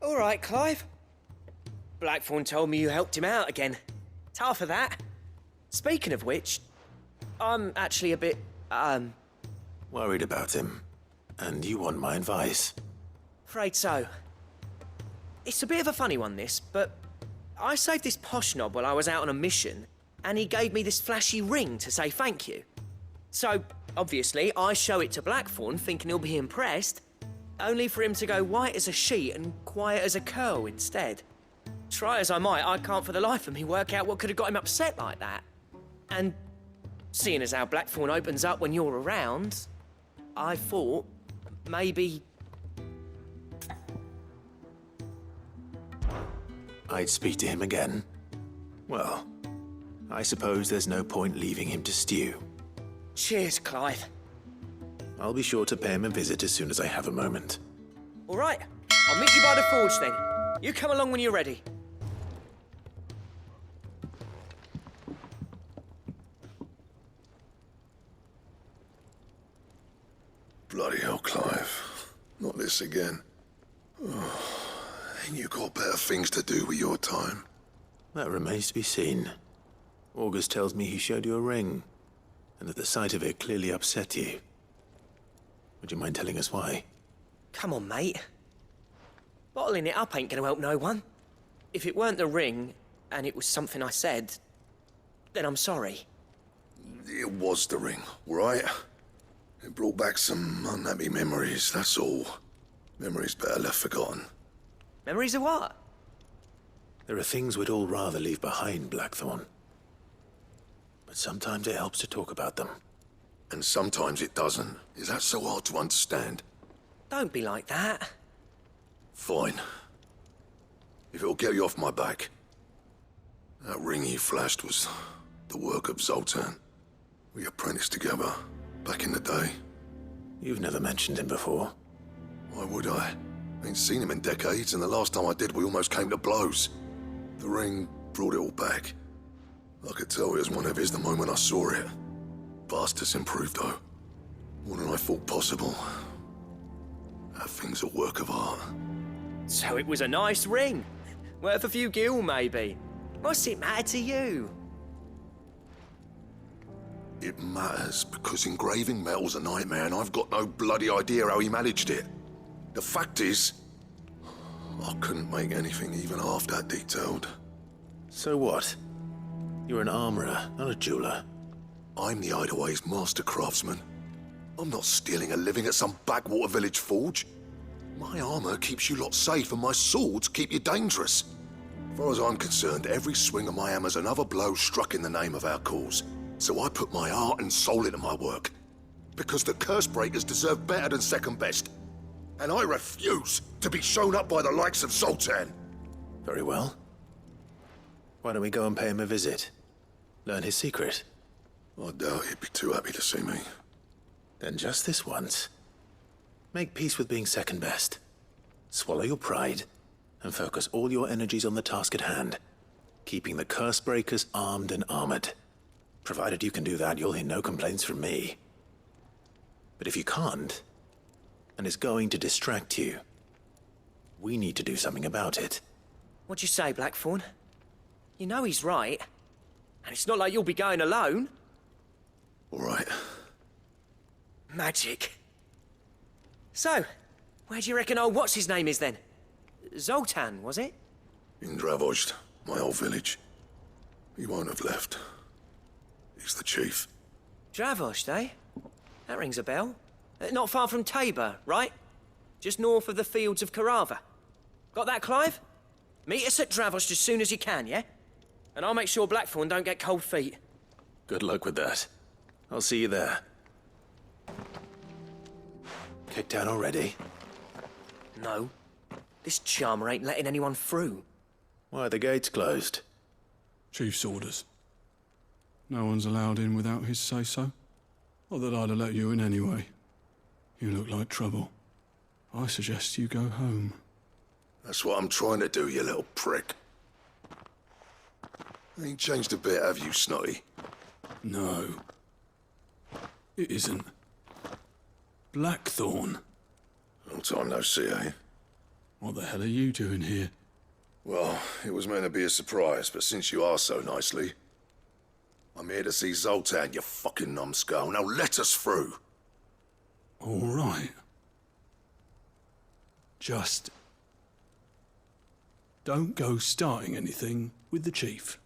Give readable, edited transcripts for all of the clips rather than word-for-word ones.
All right, Clive. Blackthorn told me you helped him out again. Tough of that. Speaking of which, I'm actually a bit, Worried about him. And you want my advice? afraid so. It's a bit of a funny one, this, but I saved this posh knob while I was out on a mission, and he gave me this flashy ring to say thank you. So, obviously, I show it to Blackthorn, thinking he'll be impressed, only for him to go white as a sheet and quiet as a curl instead. Try as I might, I can't for the life of me work out what could have got him upset like that. And seeing as how Blackthorn opens up when you're around, I thought maybe... I'd speak to him again. Well, I suppose there's no point leaving him to stew. Cheers, Clive. I'll be sure to pay him a visit as soon as I have a moment. All right, I'll meet you by the forge then. You come along when you're ready. Bloody hell, Clive. Not this again. Oh, ain't you got better things to do with your time? That remains to be seen. August tells me he showed you a ring, and that the sight of it clearly upset you. Would you mind telling us why? Come on, mate. Bottling it up ain't gonna help no one. If it weren't the ring, and it was something I said, then I'm sorry. It was the ring, right? It brought back some unhappy memories, that's all. Memories better left forgotten. Memories of what? There are things we'd all rather leave behind, Blackthorn. But sometimes it helps to talk about them. And sometimes it doesn't. Is that so hard to understand? Don't be like that. Fine. If it'll get you off my back. That ring he flashed was the work of Zoltan. We apprenticed together, back in the day. You've never mentioned him before. Why would I? Ain't seen him in decades, and the last time I did, we almost came to blows. The ring brought it all back. I could tell it was one of his the moment I saw it. Bastard's improved, though. More than I thought possible. That thing's a work of art. So it was a nice ring. Worth a few gil, maybe. What's it matter to you? It matters because engraving metal's a nightmare, and I've got no bloody idea how he managed it. The fact is, I couldn't make anything even half that detailed. So what? You're an armorer, not a jeweler. I'm the Hideaway's master craftsman. I'm not stealing a living at some backwater village forge. My armor keeps you lot safe, and my swords keep you dangerous. As far as I'm concerned, every swing of my hammer's another blow struck in the name of our cause. So I put my heart and soul into my work. Because the curse breakers deserve better than second best. And I refuse to be shown up by the likes of Zoltan. Very well. Why don't we go and pay him a visit? Learn his secret. I doubt he'd be too happy to see me. Then just this once. Make peace with being second best. Swallow your pride, and focus all your energies on the task at hand. Keeping the curse breakers armed and armored. Provided you can do that, you'll hear no complaints from me. But if you can't, and it's going to distract you, we need to do something about it. What'd you say, Blackthorn? You know he's right. And it's not like you'll be going alone. All right. Magic. So, where do you reckon old what's-his-name is then? Zoltan, was it? In Dravozd, my old village. He won't have left. He's the chief. Dravozd, eh? That rings a bell. Not far from Tabor, right? Just north of the fields of Karava. Got that, Clive? Meet us at Dravozd as soon as you can, yeah? And I'll make sure Blackthorn don't get cold feet. Good luck with that. I'll see you there. Kicked out already? No. This charmer ain't letting anyone through. Why are the gates closed? Chief's orders. No one's allowed in without his say-so. Not that I'd have let you in anyway. You look like trouble. I suggest you go home. That's what I'm trying to do, you little prick. Ain't changed a bit, have you, Snotty? No. It isn't. Blackthorn. Long time no see, eh? What the hell are you doing here? Well, it was meant to be a surprise, but since you asked so nicely, I'm here to see Zoltan, you fucking numbskull. Now let us through. All right. Just don't go starting anything with the chief.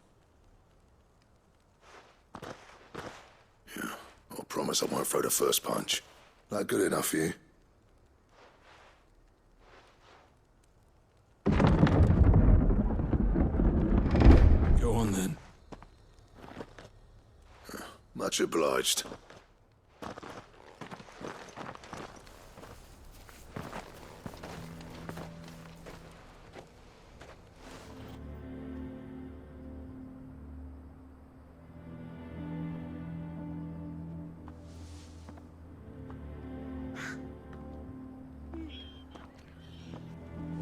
Yeah, I promise I won't throw the first punch. That good enough for you? Go on then. Much obliged.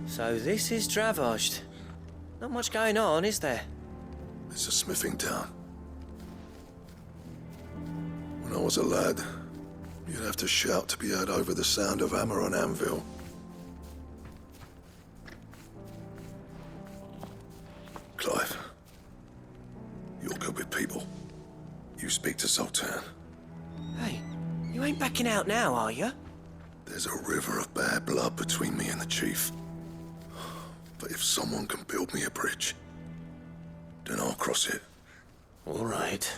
So this is Dravozd. Not much going on, is there? It's a smithing town. When I was a lad, you'd have to shout to be heard over the sound of hammer on anvil. Clive, you're good with people. You speak to Zoltan. Hey, you ain't backing out now, are you? There's a river of bad blood between me and the chief. But if someone can build me a bridge, then I'll cross it. All right.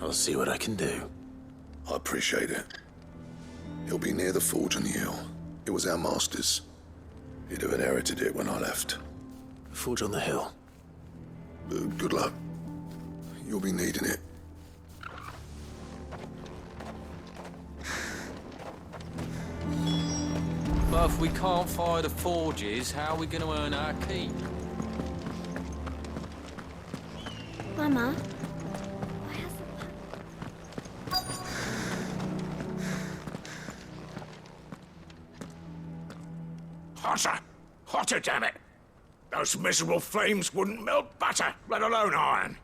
I'll see what I can do. I appreciate it. He'll be near the forge on the hill. It was our master's. He'd have inherited it when I left. Forge on the hill. Good luck. You'll be needing it. But if we can't fire the forges, how are we going to earn our keep? Mama, Hotter! Hotter, damn it! Those miserable flames wouldn't melt butter, let alone iron.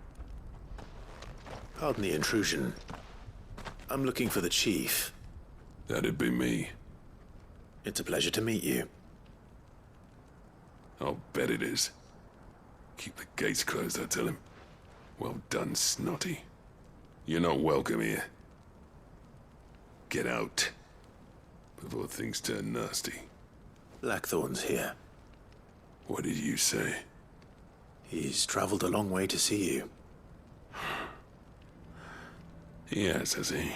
Pardon the intrusion. I'm looking for the chief. That'd be me. It's a pleasure to meet you. I'll bet it is. Keep the gates closed, I tell him. Well done, Snotty. You're not welcome here. Get out. Before things turn nasty. Blackthorn's here. What did you say? He's traveled a long way to see you. Yes, has he?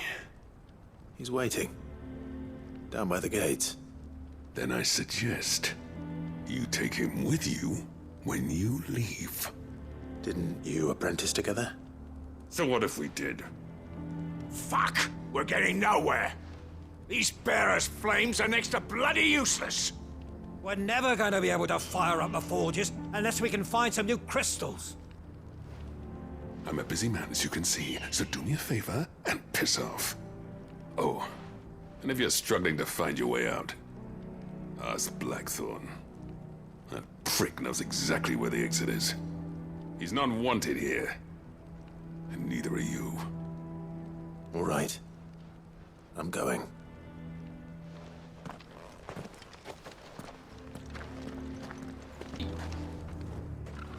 He's waiting. Down by the gates. Then I suggest you take him with you when you leave. Didn't you apprentice together? So what if we did? Fuck! We're getting nowhere. These bearers' flames are next to bloody useless. We're never going to be able to fire up the forges unless we can find some new crystals. I'm a busy man, as you can see, so do me a favor and piss off. Oh, and if you're struggling to find your way out, ask Blackthorn. That prick knows exactly where the exit is. He's not wanted here. And neither are you. All right. I'm going.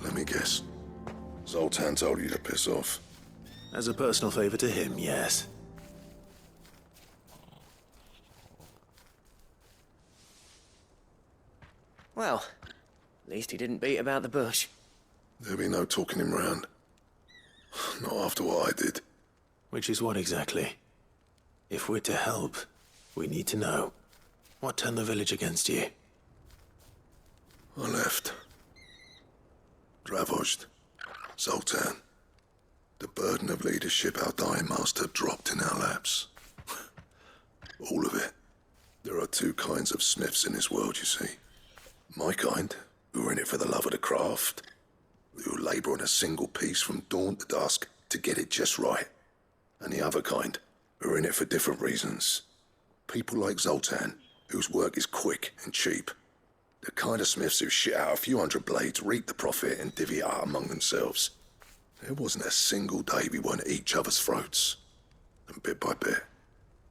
Let me guess. Zoltan told you to piss off. As a personal favor to him, yes. Well, at least he didn't beat about the bush. There'll be no talking him round. Not after what I did. Which is what exactly? If we're to help, we need to know. What turned the village against you? I left. Dravozd. Zoltan. The burden of leadership our dying master dropped in our laps. All of it. There are two kinds of smiths in this world, you see. My kind, who are in it for the love of the craft, who labour on a single piece from dawn to dusk to get it just right. And the other kind, who are in it for different reasons. People like Zoltan, whose work is quick and cheap. The kind of smiths who shit out a few hundred blades, reap the profit, and divvy it out among themselves. There wasn't a single day we weren't at each other's throats. And bit by bit,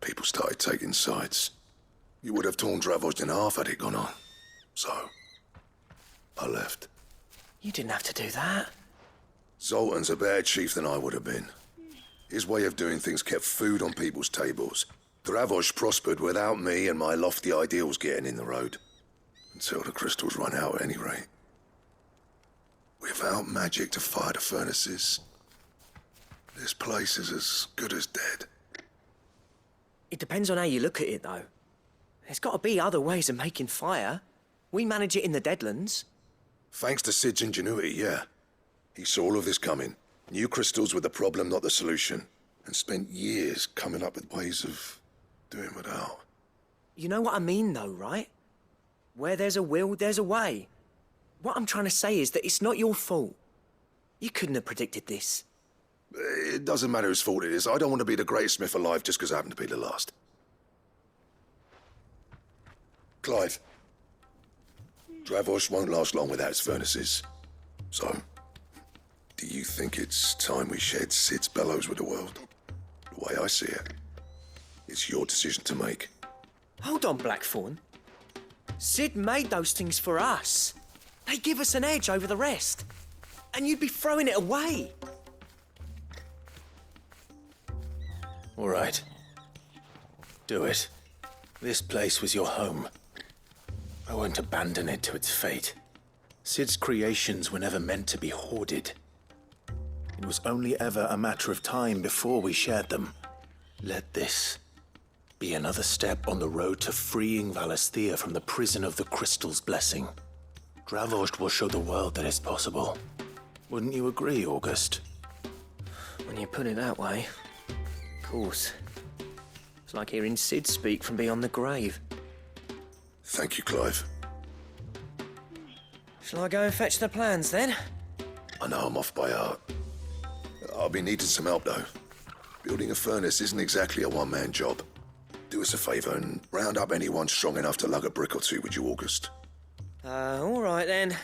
people started taking sides. You would have torn Dravozd in half had it gone on. So, I left. You didn't have to do that. Zoltan's a better chief than I would have been. His way of doing things kept food on people's tables. Dravosh prospered without me and my lofty ideals getting in the road. Until the crystals run out at any rate. Without magic to fire the furnaces, this place is as good as dead. It depends on how you look at it, though. There's got to be other ways of making fire. We manage it in the Deadlands. Thanks to Sid's ingenuity, yeah. He saw all of this coming. Knew crystals were the problem, not the solution. And spent years coming up with ways of doing without. You know what I mean, though, right? Where there's a will, there's a way. What I'm trying to say is that it's not your fault. You couldn't have predicted this. It doesn't matter whose fault it is. I don't want to be the greatest smith alive just because I happen to be the last. Clive. Dravosh won't last long without its furnaces. So, do you think it's time we shared Sid's bellows with the world? The way I see it, it's your decision to make. Hold on, Blackthorn. Sid made those things for us. They give us an edge over the rest. And you'd be throwing it away. All right. Do it. This place was your home. I won't abandon it to its fate. Sid's creations were never meant to be hoarded. It was only ever a matter of time before we shared them. Let this be another step on the road to freeing Valisthea from the prison of the Crystal's blessing. Dravosh will show the world that it's possible. Wouldn't you agree, August? When you put it that way, of course. It's like hearing Sid speak from beyond the grave. Thank you, Clive. Shall I go and fetch the plans, then? I know I'm off by heart. I'll be needing some help, though. Building a furnace isn't exactly a one-man job. Do us a favour and round up anyone strong enough to lug a brick or two, would you, August? All right, then.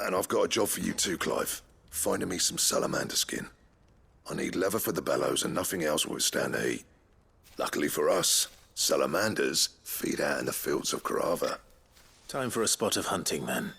And I've got a job for you too, Clive. Finding me some salamander skin. I need leather for the bellows and nothing else will withstand the heat. Luckily for us, salamanders feed out in the fields of Karava. Time for a spot of hunting, then.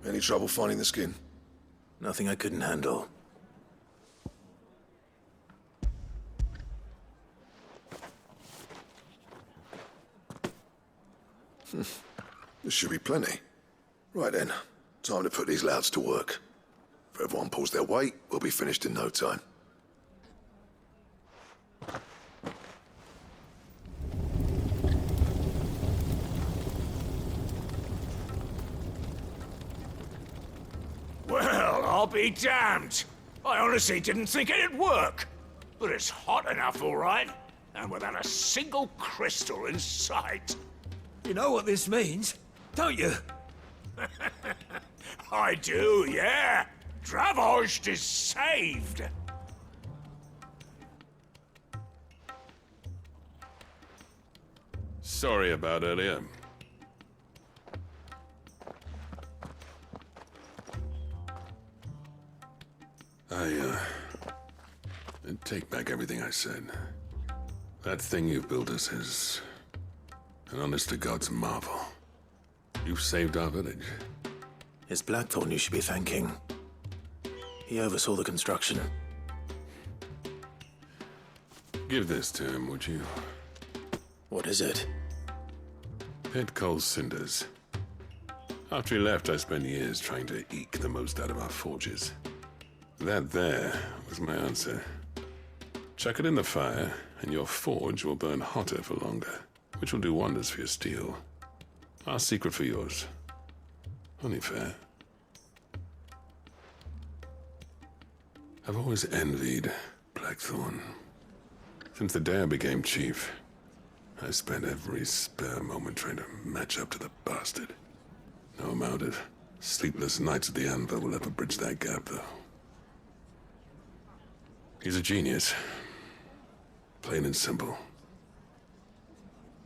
Any trouble finding the skin? Nothing I couldn't handle. There should be plenty. Right then, time to put these louds to work. If everyone pulls their weight, we'll be finished in no time. Well, I'll be damned. I honestly didn't think it'd work. But it's hot enough, all right. and without a single crystal in sight. You know what this means, don't you? I do, yeah. Dravost is saved. Sorry about earlier. I take back everything I said. That thing you've built us is an honest-to-God's marvel. You've saved our village. It's Blackthorn you should be thanking. He oversaw the construction. Give this to him, would you? What is it? Pit coal cinders. After he left, I spent years trying to eke the most out of our forges. That there was my answer. Chuck it in the fire, and your forge will burn hotter for longer, which will do wonders for your steel. Our secret for yours. Only fair. I've always envied Blackthorn. Since the day I became chief, I spent every spare moment trying to match up to the bastard. No amount of sleepless nights at the anvil will ever bridge that gap, though. He's a genius. Plain and simple.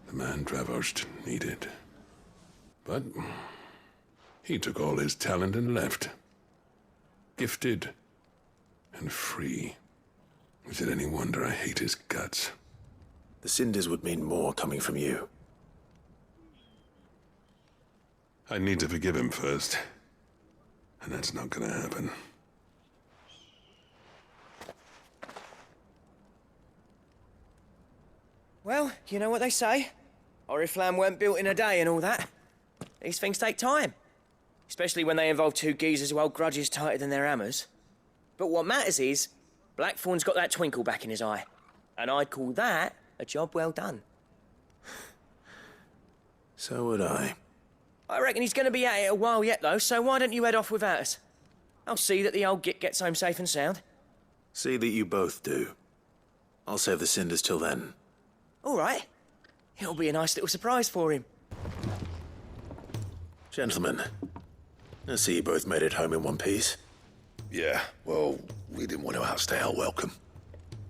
The man Dravost needed. But he took all his talent and left. Gifted and free. Is it any wonder I hate his guts? The cinders would mean more coming from you. I need to forgive him first. And that's not gonna happen. Well, you know what they say. Oriflamme weren't built in a day and all that. These things take time. Especially when they involve two geezers who hold grudges tighter than their hammers. But what matters is, Blackthorn's got that twinkle back in his eye. And I'd call that a job well done. So would I. I reckon he's gonna be at it a while yet, though, so why don't you head off without us? I'll see that the old git gets home safe and sound. See that you both do. I'll save the cinders till then. All right. It'll be a nice little surprise for him. Gentlemen, I see you both made it home in one piece. Yeah, well, we didn't want to outstay our welcome.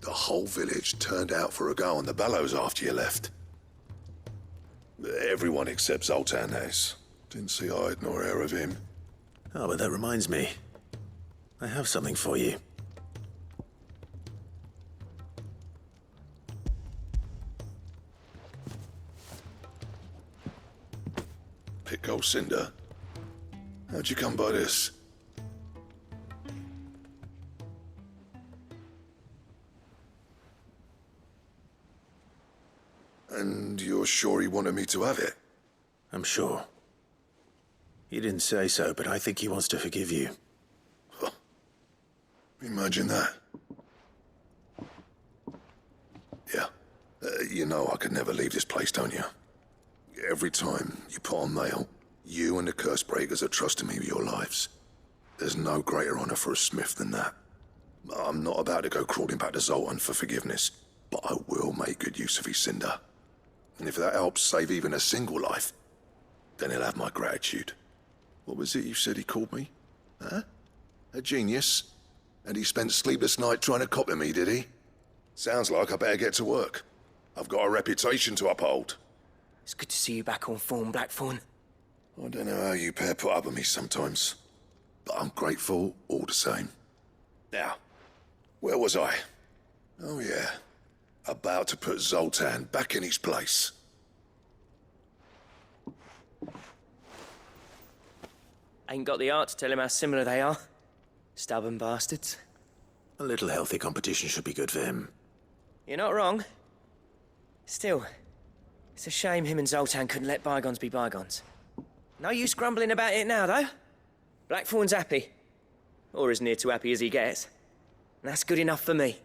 The whole village turned out for a go on the bellows after you left. Everyone except Zoltan has. Didn't see hide nor hair of him. Oh, but that reminds me. I have something for you. Pick old cinder. How'd you come by this? And you're sure he wanted me to have it? I'm sure. He didn't say so, but I think he wants to forgive you. Huh. Imagine that. Yeah. You know I could never leave this place, don't you? Every time you put on mail, you and the curse breakers are trusting me with your lives. There's no greater honor for a smith than that. I'm not about to go crawling back to Zoltan for forgiveness, but I will make good use of his cinder. And if that helps save even a single life, then he'll have my gratitude. What was it you said he called me? Huh? A genius? And he spent sleepless night trying to copy me, did he? Sounds like I better get to work. I've got a reputation to uphold. It's good to see you back on form, Blackthorn. I don't know how you pair put up with me sometimes, but I'm grateful all the same. Now, where was I? Oh yeah, about to put Zoltan back in his place. Ain't got the art to tell him how similar they are. Stubborn bastards. A little healthy competition should be good for him. You're not wrong. Still, it's a shame him and Zoltan couldn't let bygones be bygones. No use grumbling about it now, though. Blackthorn's happy. Or as near to happy as he gets. And that's good enough for me.